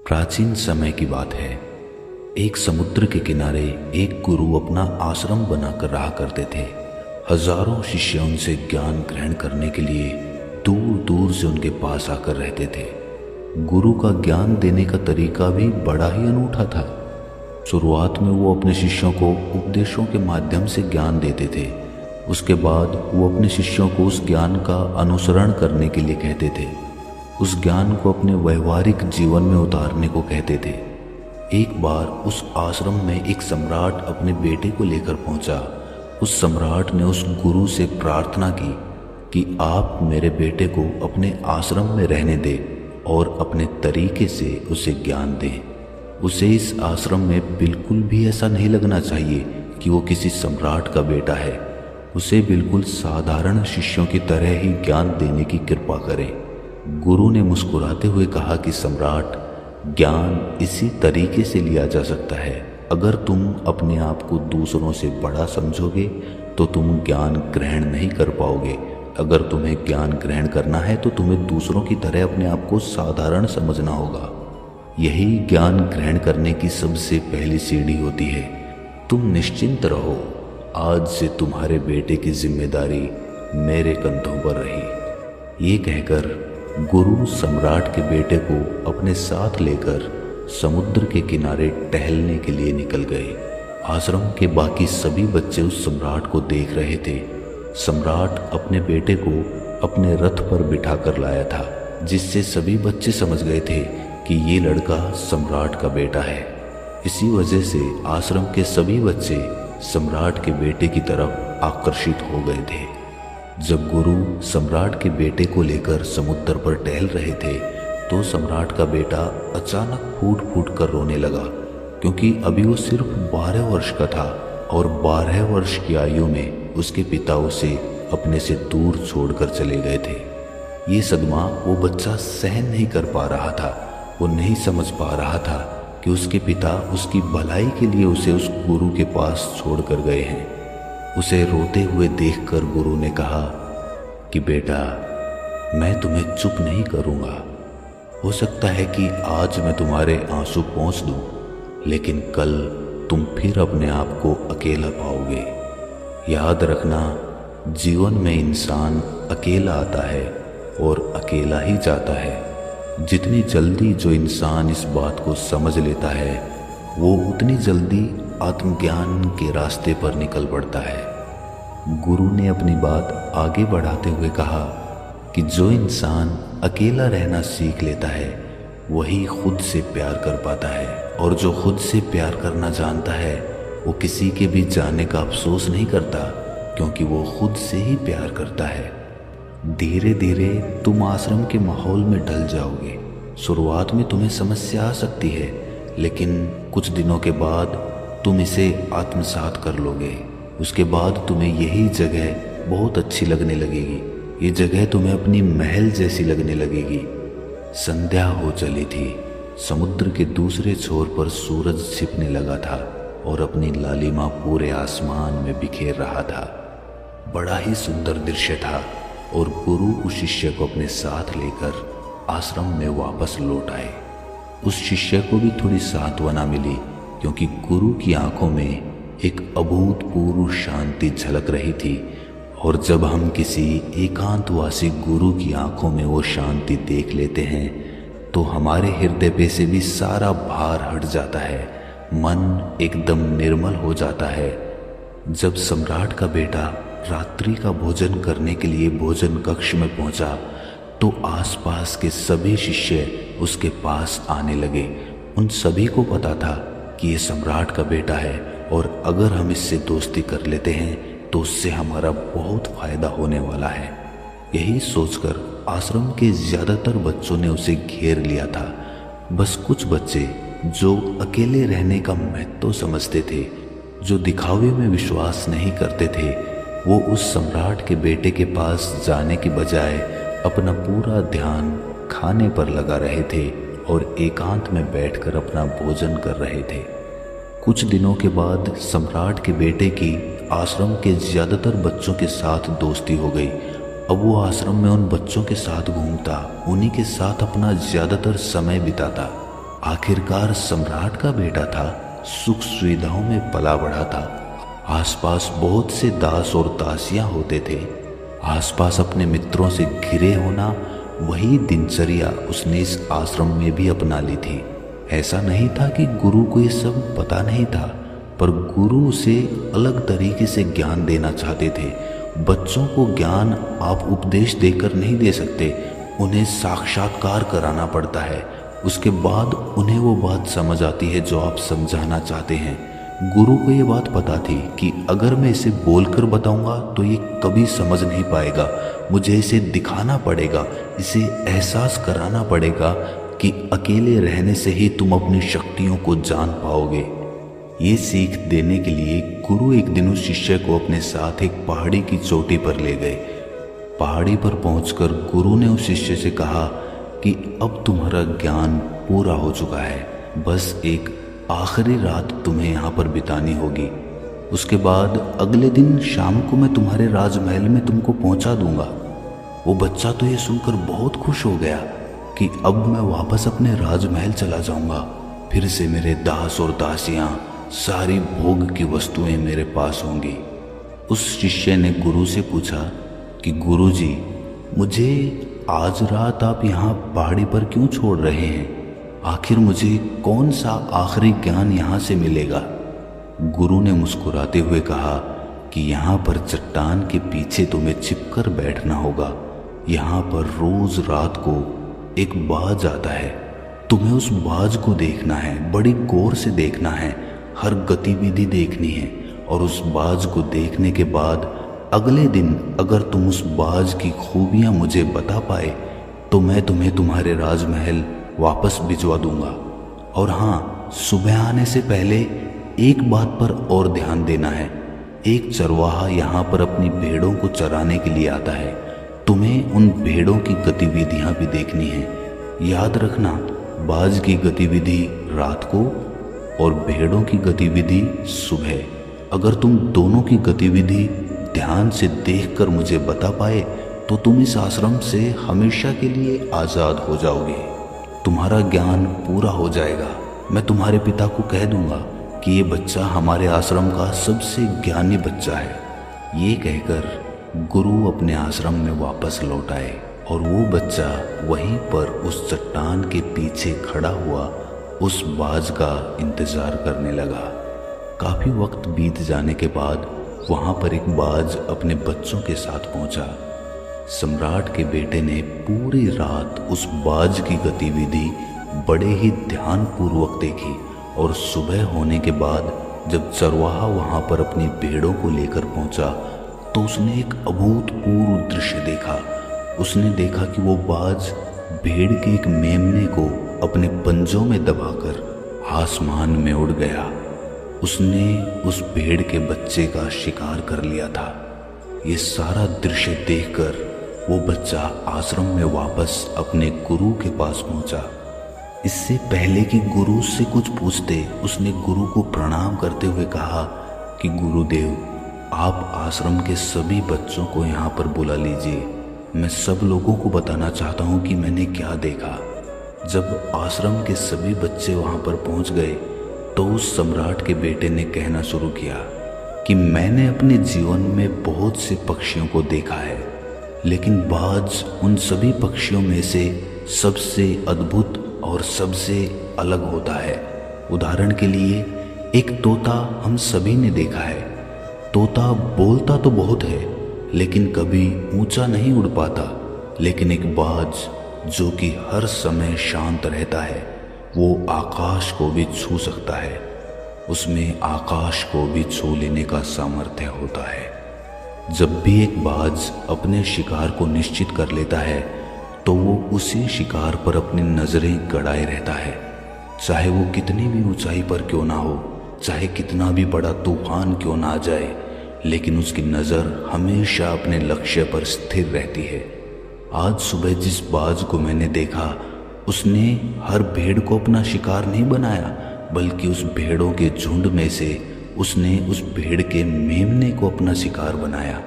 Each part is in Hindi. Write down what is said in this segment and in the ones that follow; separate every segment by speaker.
Speaker 1: प्राचीन समय की बात है। एक समुद्र के किनारे एक गुरु अपना आश्रम बनाकर रहा करते थे। हजारों शिष्य उनसे ज्ञान ग्रहण करने के लिए दूर दूर से उनके पास आकर रहते थे। गुरु का ज्ञान देने का तरीका भी बड़ा ही अनूठा था। शुरुआत में वो अपने शिष्यों को उपदेशों के माध्यम से ज्ञान देते थे। उसके बाद वो अपने शिष्यों को उस ज्ञान का अनुसरण करने के लिए कहते थे। उस ज्ञान को अपने व्यवहारिक जीवन में उतारने को कहते थे। एक बार उस आश्रम में एक सम्राट अपने बेटे को लेकर पहुंचा। उस सम्राट ने उस गुरु से प्रार्थना की कि आप मेरे बेटे को अपने आश्रम में रहने दें और अपने तरीके से उसे ज्ञान दें। उसे इस आश्रम में बिल्कुल भी ऐसा नहीं लगना चाहिए कि वो किसी सम्राट का बेटा है। उसे बिल्कुल साधारण शिष्यों की तरह ही ज्ञान देने की कृपा करें। गुरु ने मुस्कुराते हुए कहा कि सम्राट, ज्ञान इसी तरीके से लिया जा सकता है। अगर तुम अपने आप को दूसरों से बड़ा समझोगे तो तुम ज्ञान ग्रहण नहीं कर पाओगे। अगर तुम्हें ज्ञान ग्रहण करना है तो तुम्हें दूसरों की तरह अपने आप को साधारण समझना होगा। यही ज्ञान ग्रहण करने की सबसे पहली सीढ़ी होती है। तुम निश्चिंत रहो, आज से तुम्हारे बेटे की जिम्मेदारी मेरे कंधों पर रही। ये कहकर गुरु सम्राट के बेटे को अपने साथ लेकर समुद्र के किनारे टहलने के लिए निकल गए। आश्रम के बाकी सभी बच्चे उस सम्राट को देख रहे थे। सम्राट अपने बेटे को अपने रथ पर बिठा कर लाया था, जिससे सभी बच्चे समझ गए थे कि ये लड़का सम्राट का बेटा है। इसी वजह से आश्रम के सभी बच्चे सम्राट के बेटे की तरफ आकर्षित हो गए थे। जब गुरु सम्राट के बेटे को लेकर समुद्र पर टहल रहे थे तो सम्राट का बेटा अचानक फूट फूट कर रोने लगा, क्योंकि अभी वो सिर्फ 12 वर्ष का था और 12 वर्ष की आयु में उसके पिता उसे अपने से दूर छोड़कर चले गए थे। ये सदमा वो बच्चा सहन नहीं कर पा रहा था। वो नहीं समझ पा रहा था कि उसके पिता उसकी भलाई के लिए उसे उस गुरु के पास छोड़कर गए हैं। उसे रोते हुए देखकर गुरु ने कहा कि बेटा, मैं तुम्हें चुप नहीं करूँगा। हो सकता है कि आज मैं तुम्हारे आंसू पोंछ दूँ, लेकिन कल तुम फिर अपने आप को अकेला पाओगे। याद रखना, जीवन में इंसान अकेला आता है और अकेला ही जाता है। जितनी जल्दी जो इंसान इस बात को समझ लेता है, वो उतनी जल्दी आत्मज्ञान के रास्ते पर निकल पड़ता है। गुरु ने अपनी बात आगे बढ़ाते हुए कहा कि जो इंसान अकेला रहना सीख लेता है वही खुद से प्यार कर पाता है, और जो खुद से प्यार करना जानता है वो किसी के भी जाने का अफसोस नहीं करता, क्योंकि वो खुद से ही प्यार करता है। धीरे धीरे तुम आश्रम के माहौल में ढल जाओगे। शुरुआत में तुम्हें समस्या आ सकती है, लेकिन कुछ दिनों के बाद तुम इसे आत्मसात कर लोगे। उसके बाद तुम्हें यही जगह बहुत अच्छी लगने लगेगी। ये जगह तुम्हें अपनी महल जैसी लगने लगेगी। संध्या हो चली थी। समुद्र के दूसरे छोर पर सूरज छिपने लगा था और अपनी लालिमा पूरे आसमान में बिखेर रहा था। बड़ा ही सुंदर दृश्य था और गुरु उस शिष्य को अपने साथ लेकर आश्रम में वापस लौट आए। उस शिष्य को भी थोड़ी सांत्वना मिली, क्योंकि गुरु की आंखों में एक अभूतपूर्व शांति झलक रही थी। और जब हम किसी एकांतवासी गुरु की आंखों में वो शांति देख लेते हैं तो हमारे हृदय पे से भी सारा भार हट जाता है। मन एकदम निर्मल हो जाता है। जब सम्राट का बेटा रात्रि का भोजन करने के लिए भोजन कक्ष में पहुंचा तो आसपास के सभी शिष्य उसके पास आने लगे। उन सभी को पता था कि ये सम्राट का बेटा है और अगर हम इससे दोस्ती कर लेते हैं तो उससे हमारा बहुत फायदा होने वाला है। यही सोचकर आश्रम के ज्यादातर बच्चों ने उसे घेर लिया था। बस कुछ बच्चे जो अकेले रहने का महत्व समझते थे, जो दिखावे में विश्वास नहीं करते थे, वो उस सम्राट के बेटे के पास जाने की बजाय अपना पूरा ध्यान खाने पर लगा रहे थे और एकांत में बैठकर अपना भोजन कर रहे थे। कुछ दिनों के बाद सम्राट के बेटे की आश्रम के ज्यादातर बच्चों के साथ दोस्ती हो गई। अब वो आश्रम में उन बच्चों के साथ घूमता, उन्हीं के साथ अपना ज्यादातर समय बिताता। आखिरकार सम्राट का बेटा था, सुख सुविधाओं में पला बढ़ा था। आसपास बहुत से दास और दासियां होते थे। आसपास अपने मित्रों से घिरे होना, वही दिनचर्या उसने इस आश्रम में भी अपना ली थी। ऐसा नहीं था कि गुरु को ये सब पता नहीं था, पर गुरु उसे अलग तरीके से ज्ञान देना चाहते थे। बच्चों को ज्ञान आप उपदेश देकर नहीं दे सकते, उन्हें साक्षात्कार कराना पड़ता है। उसके बाद उन्हें वो बात समझ आती है जो आप समझाना चाहते हैं। गुरु को ये बात पता थी कि अगर मैं इसे बोलकर बताऊंगा तो ये कभी समझ नहीं पाएगा। मुझे इसे दिखाना पड़ेगा, इसे एहसास कराना पड़ेगा कि अकेले रहने से ही तुम अपनी शक्तियों को जान पाओगे। ये सीख देने के लिए गुरु एक दिन उस शिष्य को अपने साथ एक पहाड़ी की चोटी पर ले गए। पहाड़ी पर पहुंचकर गुरु ने उस शिष्य से कहा कि अब तुम्हारा ज्ञान पूरा हो चुका है, बस एक आखिरी रात तुम्हें यहाँ पर बितानी होगी। उसके बाद अगले दिन शाम को मैं तुम्हारे राजमहल में तुमको पहुँचा दूंगा। वो बच्चा तो ये सुनकर बहुत खुश हो गया कि अब मैं वापस अपने राजमहल चला जाऊंगा, फिर से मेरे दास और दासियां, सारी भोग की वस्तुएं मेरे पास होंगी। उस शिष्य ने गुरु से पूछा कि गुरुजी, मुझे आज रात आप यहाँ पहाड़ी पर क्यों छोड़ रहे हैं? आखिर मुझे कौन सा आखिरी ज्ञान यहाँ से मिलेगा? गुरु ने मुस्कुराते हुए कहा कि यहाँ पर चट्टान के पीछे तुम्हें छिपकर बैठना होगा। यहाँ पर रोज रात को एक बाज आता है, तुम्हें उस बाज को देखना है, बड़ी गौर से देखना है, हर गतिविधि देखनी है। और उस बाज को देखने के बाद अगले दिन अगर तुम उस बाज की खूबियाँ मुझे बता पाए तो मैं तुम्हें तुम्हारे राजमहल वापस भिजवा दूंगा। और हाँ, सुबह आने से पहले एक बात पर और ध्यान देना है। एक चरवाहा यहाँ पर अपनी भेड़ों को चराने के लिए आता है, तुम्हें उन भेड़ों की गतिविधियाँ भी देखनी है। याद रखना, बाज की गतिविधि रात को और भेड़ों की गतिविधि सुबह। अगर तुम दोनों की गतिविधि ध्यान से देखकर मुझे बता पाए तो तुम इस आश्रम से हमेशा के लिए आज़ाद हो जाओगे, तुम्हारा ज्ञान पूरा हो जाएगा। मैं तुम्हारे पिता को कह दूंगा कि ये बच्चा हमारे आश्रम का सबसे ज्ञानी बच्चा है। ये कहकर गुरु अपने आश्रम में वापस लौट आए और वो बच्चा वहीं पर उस चट्टान के पीछे खड़ा हुआ उस बाज का इंतजार करने लगा। काफी वक्त बीत जाने के बाद वहां पर एक बाज अपने बच्चों के साथ पहुंचा। सम्राट के बेटे ने पूरी रात उस बाज की गतिविधि बड़े ही ध्यानपूर्वक देखी और सुबह होने के बाद जब चरवाहा वहां पर अपनी भेड़ों को लेकर पहुंचा तो उसने एक अभूतपूर्व दृश्य देखा। उसने देखा कि वो बाज भेड़ के एक मेमने को अपने पंजों में दबाकर आसमान में उड़ गया। उसने उस भेड़ के बच्चे का शिकार कर लिया था। ये सारा दृश्य देखकर वो बच्चा आश्रम में वापस अपने गुरु के पास पहुंचा। इससे पहले कि गुरु उससे कुछ पूछते, उसने गुरु को प्रणाम करते हुए कहा कि गुरुदेव, आप आश्रम के सभी बच्चों को यहाँ पर बुला लीजिए। मैं सब लोगों को बताना चाहता हूँ कि मैंने क्या देखा। जब आश्रम के सभी बच्चे वहाँ पर पहुँच गए तो उस सम्राट के बेटे ने कहना शुरू किया कि मैंने अपने जीवन में बहुत से पक्षियों को देखा है, लेकिन बाज उन सभी पक्षियों में से सबसे अद्भुत और सबसे अलग होता है। उदाहरण के लिए एक तोता हम सभी ने देखा है। तोता बोलता तो बहुत है लेकिन कभी ऊंचा नहीं उड़ पाता, लेकिन एक बाज जो कि हर समय शांत रहता है, वो आकाश को भी छू सकता है। उसमें आकाश को भी छू लेने का सामर्थ्य होता है। जब भी एक बाज अपने शिकार को निश्चित कर लेता है तो वो उसी शिकार पर अपनी नजरें गड़ाए रहता है, चाहे वो कितनी भी ऊंचाई पर क्यों ना हो, चाहे कितना भी बड़ा तूफान क्यों ना आ जाए, लेकिन उसकी नजर हमेशा अपने लक्ष्य पर स्थिर रहती है। आज सुबह जिस बाज को मैंने देखा, उसने हर भेड़ को अपना शिकार नहीं बनाया, बल्कि उस भेड़ों के झुंड में से उसने उस भेड़ के मेमने को अपना शिकार बनाया।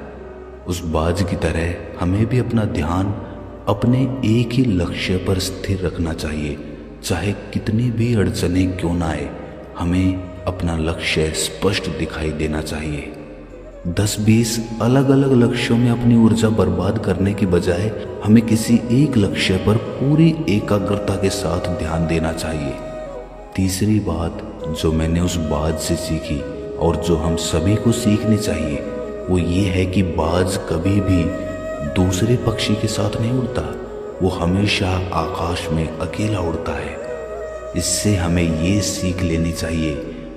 Speaker 1: उस बाज की तरह हमें भी अपना ध्यान अपने एक ही लक्ष्य पर स्थिर रखना चाहिए, चाहे कितनी भी अड़चनें क्यों ना आए, हमें अपना लक्ष्य स्पष्ट दिखाई देना चाहिए। 10-20 अलग अलग लक्ष्यों में अपनी ऊर्जा बर्बाद करने की बजाय हमें किसी एक लक्ष्य पर पूरी एकाग्रता के साथ ध्यान देना चाहिए। तीसरी बात जो मैंने उस बाज से सीखी और जो हम सभी को सीखनी चाहिए वो ये है कि बाज कभी भी दूसरे पक्षी के साथ नहीं उड़ता, वो हमेशा आकाश में अकेला उड़ता है। इससे हमें ये सीख लेनी चाहिए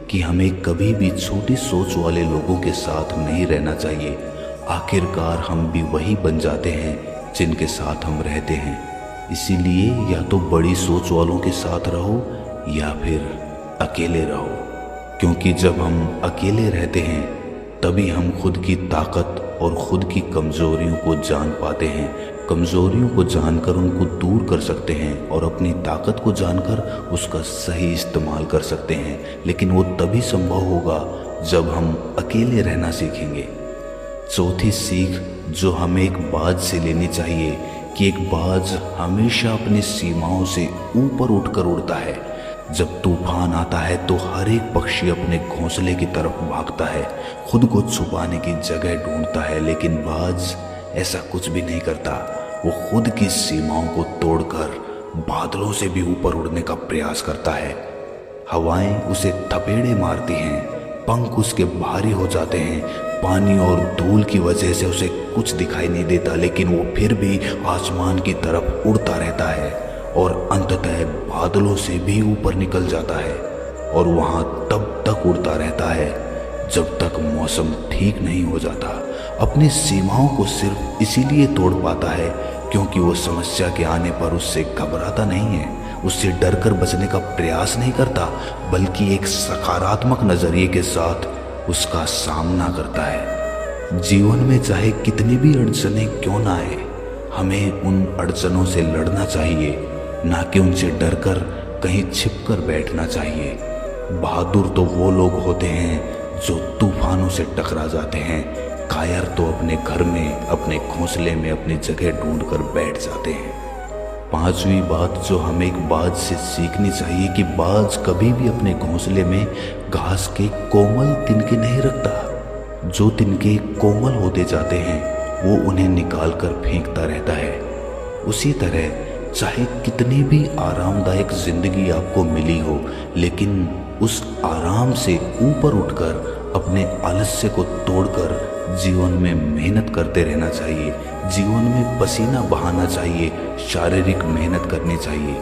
Speaker 1: कि हमें कभी भी छोटी सोच वाले लोगों के साथ नहीं रहना चाहिए। आखिरकार हम भी वही बन जाते हैं जिनके साथ हम रहते हैं। इसीलिए या तो बड़ी सोच वालों के साथ रहो या फिर अकेले रहो, क्योंकि जब हम अकेले रहते हैं तभी हम खुद की ताकत और खुद की कमजोरियों को जान पाते हैं। कमजोरियों को जानकर उनको दूर कर सकते हैं और अपनी ताकत को जानकर उसका सही इस्तेमाल कर सकते हैं, लेकिन वो तभी संभव होगा जब हम अकेले रहना सीखेंगे। चौथी सीख जो हमें एक बाज से लेनी चाहिए कि एक बाज हमेशा अपनी सीमाओं से ऊपर उठकर उड़ता है। जब तूफान आता है तो हर एक पक्षी अपने घोंसले की तरफ भागता है, खुद को छुपाने की जगह ढूंढता है, लेकिन बाज ऐसा कुछ भी नहीं करता। वो खुद की सीमाओं को तोड़कर बादलों से भी ऊपर उड़ने का प्रयास करता है। हवाएं उसे थपेड़े मारती हैं, पंख उसके भारी हो जाते हैं, पानी और धूल की वजह से उसे कुछ दिखाई नहीं देता, लेकिन वो फिर भी आसमान की तरफ उड़ता रहता है और अंततः बादलों से भी ऊपर निकल जाता है और वहां तब तक उड़ता रहता है जब तक मौसम ठीक नहीं हो जाता। अपनी सीमाओं को सिर्फ इसीलिए तोड़ पाता है क्योंकि वो समस्या के आने पर उससे घबराता नहीं है, उससे डरकर बचने का प्रयास नहीं करता, बल्कि एक सकारात्मक नजरिए के साथ उसका सामना करता है। जीवन में चाहे कितनी भी अड़चनें क्यों ना आए, हमें उन अड़चनों से लड़ना चाहिए, ना कि उनसे डरकर कहीं छिपकर बैठना चाहिए। बहादुर तो वो लोग होते हैं जो तूफानों से टकरा जाते हैं, कायर तो अपने घर में, अपने घोंसले में अपनी जगह ढूंढकर बैठ जाते हैं। पांचवी बात जो हमें एक बाज से सीखनी चाहिए कि बाज कभी भी अपने घोंसले में घास के कोमल तिनके नहीं रखता। जो तिनके कोमल होते जाते हैं वो उन्हें निकाल कर फेंकता रहता है। उसी तरह चाहे कितनी भी आरामदायक जिंदगी आपको मिली हो, लेकिन उस आराम से ऊपर उठकर अपने आलस्य को तोड़कर जीवन में मेहनत करते रहना चाहिए। जीवन में पसीना बहाना चाहिए, शारीरिक मेहनत करनी चाहिए।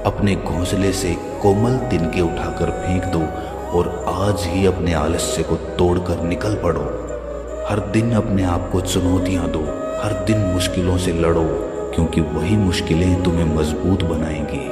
Speaker 1: अपने घोंसले से कोमल तिनके उठाकर फेंक दो और आज ही अपने आलस्य को तोड़कर निकल पड़ो। हर दिन अपने आप को चुनौतियां दो, हर दिन मुश्किलों से लड़ो, क्योंकि वही मुश्किलें तुम्हें मजबूत बनाएंगी।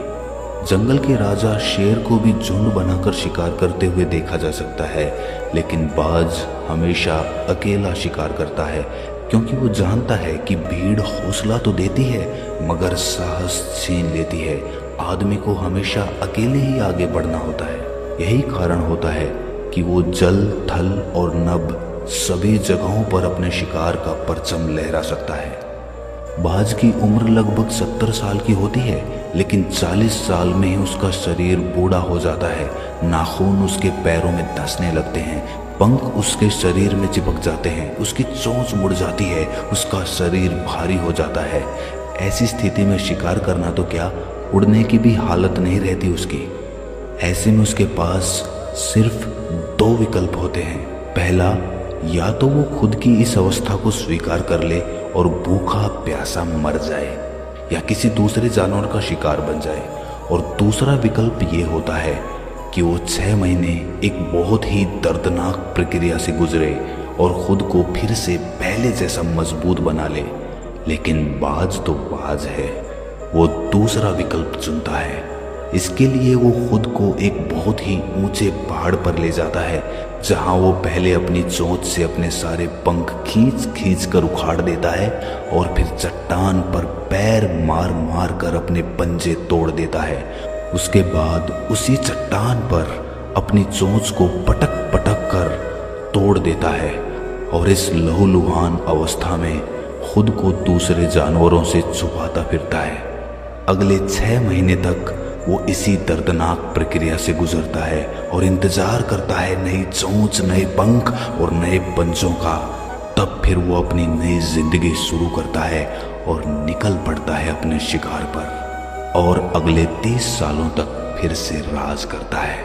Speaker 1: जंगल के राजा शेर को भी झुंड बनाकर शिकार करते हुए देखा जा सकता है, लेकिन बाज हमेशा अकेला शिकार करता है, क्योंकि वो जानता है कि भीड़ हौसला तो देती है मगर साहस छीन लेती है। आदमी को हमेशा अकेले ही आगे बढ़ना होता है। यही कारण होता है कि वो जल, थल और नभ सभी जगहों पर अपने शिकार का परचम लहरा सकता है। बाज की उम्र लगभग 70 साल की होती है, लेकिन 40 साल में ही उसका शरीर बूढ़ा हो जाता है। नाखून उसके पैरों में धंसने लगते हैं, पंख उसके शरीर में चिपक जाते हैं, उसकी चोंच मुड़ जाती है, उसका शरीर भारी हो जाता है। ऐसी स्थिति में शिकार करना तो क्या, उड़ने की भी हालत नहीं रहती उसकी। ऐसे में उसके पास सिर्फ 2 विकल्प होते हैं। पहला, या तो वो खुद की इस अवस्था को स्वीकार कर ले और भूखा प्यासा मर जाए, या किसी दूसरे जानवर का शिकार बन जाए। और दूसरा विकल्प ये होता है कि वो 6 महीने एक बहुत ही दर्दनाक प्रक्रिया से गुजरे और खुद को फिर से पहले जैसा मजबूत बना ले। लेकिन बाज तो बाज है, वो दूसरा विकल्प चुनता है। इसके लिए वो खुद को एक बहुत ही ऊंचे पहाड़ पर ले जाता है, जहां वो पहले अपनी चोंच से अपने सारे पंख खींच खींच कर उखाड़ देता है और फिर चट्टान पर पैर मार मार कर अपने पंजे तोड़ देता है। उसके बाद उसी चट्टान पर अपनी चोंच को पटक पटक कर तोड़ देता है और इस लहूलुहान अवस्था में खुद को दूसरे जानवरों से छुपाता फिरता है। अगले 6 महीने तक वो इसी दर्दनाक प्रक्रिया से गुजरता है और इंतजार करता है नई चोंच, नए पंख और नए पंजों का। तब फिर वो अपनी नई जिंदगी शुरू करता है और निकल पड़ता है अपने शिकार पर और अगले 30 सालों तक फिर से राज करता है।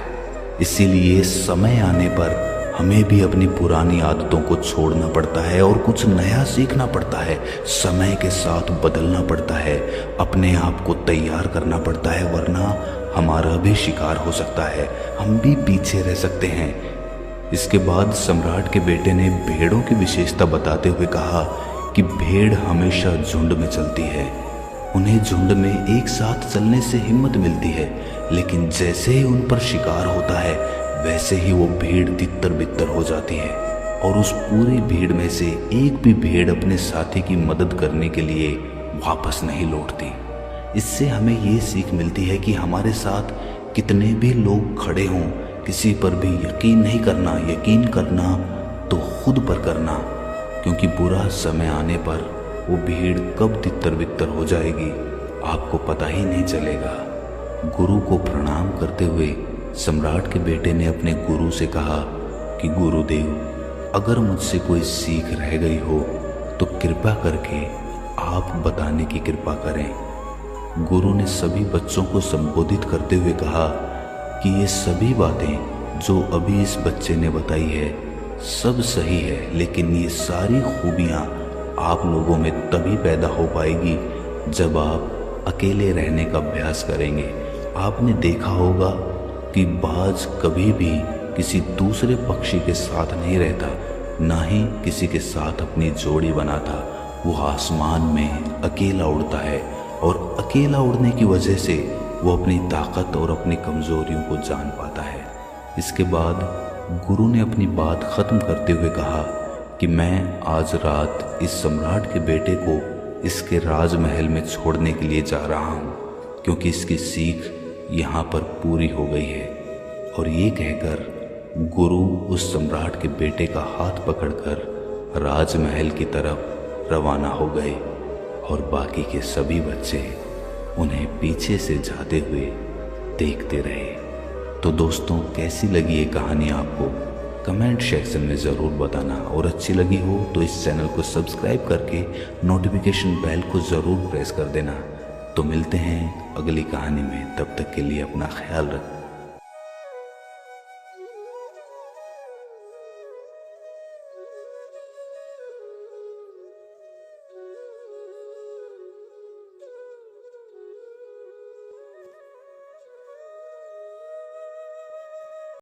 Speaker 1: इसीलिए समय आने पर हमें भी अपनी पुरानी आदतों को छोड़ना पड़ता है और कुछ नया सीखना पड़ता है। समय के साथ बदलना पड़ता है, अपने आप को तैयार करना पड़ता है, वरना हमारा भी शिकार हो सकता है, हम भी पीछे रह सकते हैं। इसके बाद सम्राट के बेटे ने भेड़ों की विशेषता बताते हुए कहा कि भेड़ हमेशा झुंड में चलती है। उन्हें झुंड में एक साथ चलने से हिम्मत मिलती है, लेकिन जैसे ही उन पर शिकार होता है वैसे ही वो भीड़ तितर बितर हो जाती है और उस पूरी भीड़ में से एक भी भेड़ अपने साथी की मदद करने के लिए वापस नहीं लौटती। इससे हमें ये सीख मिलती है कि हमारे साथ कितने भी लोग खड़े हों, किसी पर भी यकीन नहीं करना। यकीन करना तो खुद पर करना, क्योंकि बुरा समय आने पर वो भीड़ कब तितर बितर हो जाएगी आपको पता ही नहीं चलेगा। गुरु को प्रणाम करते हुए सम्राट के बेटे ने अपने गुरु से कहा कि गुरुदेव, अगर मुझसे कोई सीख रह गई हो तो कृपा करके आप बताने की कृपा करें। गुरु ने सभी बच्चों को संबोधित करते हुए कहा कि ये सभी बातें जो अभी इस बच्चे ने बताई है सब सही है, लेकिन ये सारी खूबियाँ आप लोगों में तभी पैदा हो पाएगी जब आप अकेले रहने का अभ्यास करेंगे। आपने देखा होगा कि बाज कभी भी किसी दूसरे पक्षी के साथ नहीं रहता, ना ही किसी के साथ अपनी जोड़ी बनाता। वो आसमान में अकेला उड़ता है और अकेला उड़ने की वजह से वो अपनी ताकत और अपनी कमजोरियों को जान पाता है। इसके बाद गुरु ने अपनी बात खत्म करते हुए कहा कि मैं आज रात इस सम्राट के बेटे को इसके राजमहल में छोड़ने के लिए जा रहा हूँ, क्योंकि इसकी सीख यहाँ पर पूरी हो गई है। और ये कहकर गुरु उस सम्राट के बेटे का हाथ पकड़कर राजमहल की तरफ रवाना हो गए और बाकी के सभी बच्चे उन्हें पीछे से जाते हुए देखते रहे। तो दोस्तों, कैसी लगी ये कहानी आपको कमेंट सेक्शन में ज़रूर बताना, और अच्छी लगी हो तो इस चैनल को सब्सक्राइब करके नोटिफिकेशन बेल को ज़रूर प्रेस कर देना। तो मिलते हैं अगली कहानी में, तब तक के लिए अपना ख्याल रखें।